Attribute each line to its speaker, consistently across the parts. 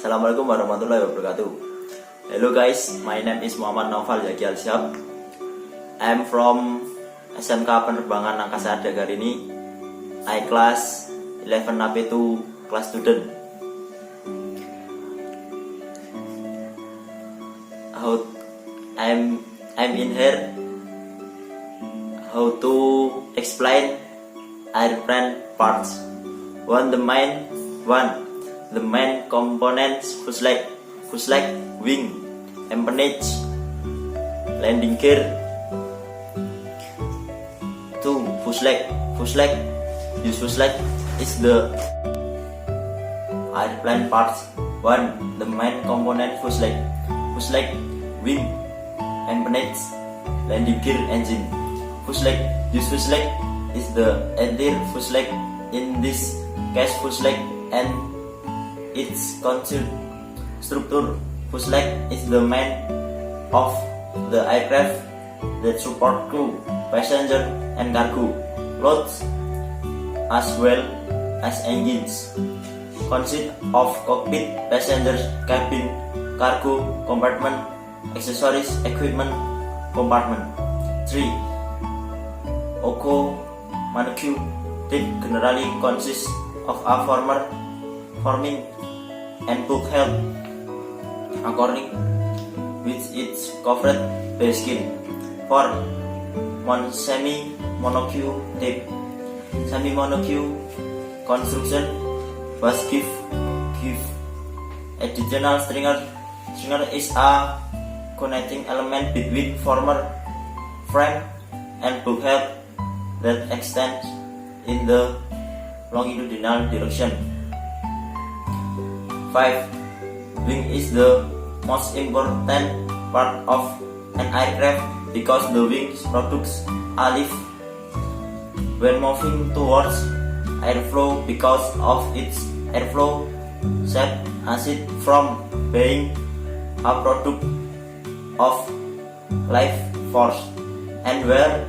Speaker 1: Assalamualaikum warahmatullahi wabarakatuh. Hello guys, my name is Naufal Dzaki Al Syihab. I'm from SMK Penerbangan Angkasa Dagarini. I class 11 AP2 class student. How I'm in here how to explain airplane parts. The main components: fuselage, wing, empennage, landing gear. 2. Fuselage. Fuselage is the airplane parts. 1. The main component: fuselage, wing, empennage, landing gear, engine. Fuselage is the entire fuselage. In this case, fuselage and its concealed structure. Fuselage is the main of the aircraft that support crew, passenger, and cargo loads, as well as engines. Consist of cockpit, passengers, cabin, cargo compartment, accessories, equipment compartment. 3. Manecue tip generally consists of a forming and bulkhead, according which it's covered by skin. 4. Semi-monocue tip. Semi-monocue construction was give additional stringer. Stringer is a connecting element between former frame and bulkhead that extends in the longitudinal direction. 5. Wing is the most important part of an aircraft because the wings products a lift when moving towards airflow. Because of its airflow shape, aside from being a product of life force, and where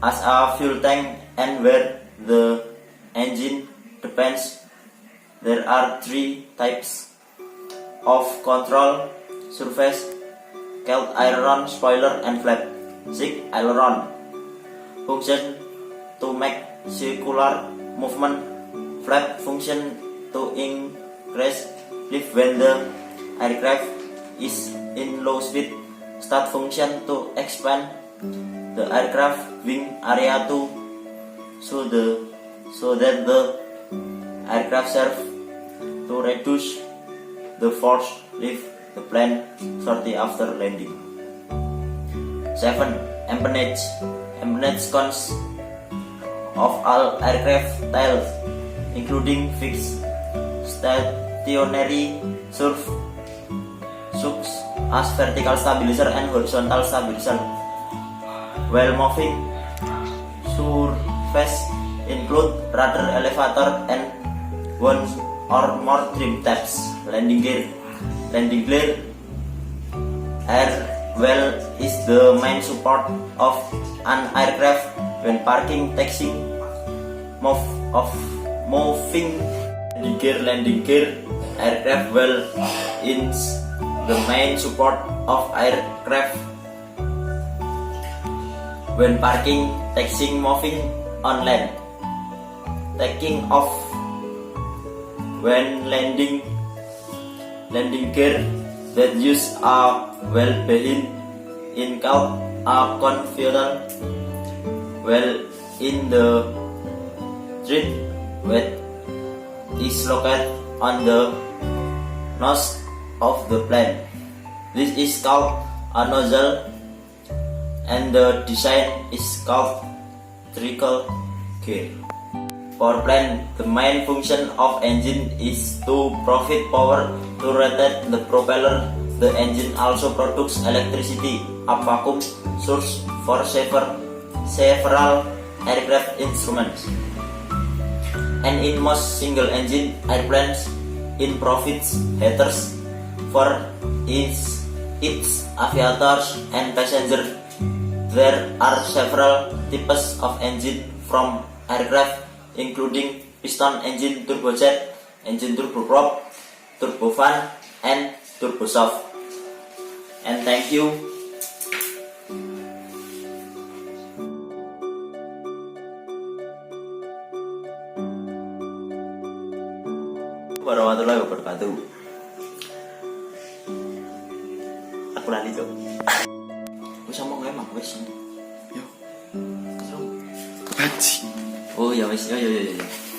Speaker 1: as a fuel tank and where the engine depends. There are 3 types of control surface: called aileron, spoiler, and flap. 6. Aileron function to make circular movement. Flap function to increase lift when the aircraft is in low speed. Start function to expand the aircraft wing area so that the aircraft serve to reduce the force lift the plane shortly after landing. 7. Empennage. Empennage consists of all aircraft tails, including fixed, stationary, sucks as vertical stabilizer and horizontal stabilizer. While moving surface include rudder, elevator, and one or more trim tabs. Landing gear. Air well is the main support of an aircraft when parking, taxiing, moving. Landing gear. Aircraft well is the main support of aircraft when parking, taxiing, moving on land. Taking off. When landing gear that use a well behind in called a conventional well in the street that is located on the nose of the plane. This is called a nozzle, and the design is called trickle gear. For plane, the main function of engine is to provide power to rotate the propeller. The engine also produces electricity, a vacuum source for several aircraft instruments. And in most single-engine airplanes, it provides heaters for its aviators and passengers. There are several types of engine from aircraft, including piston engine, turbojet engine, turboprop, turbo fun and turbo soft. And thank you. Warahmatullahi wabarakatuh. Aku lali tuh. Wis ngomong emang wis. Yo. Terus. Baji. Oh ya wis, yo.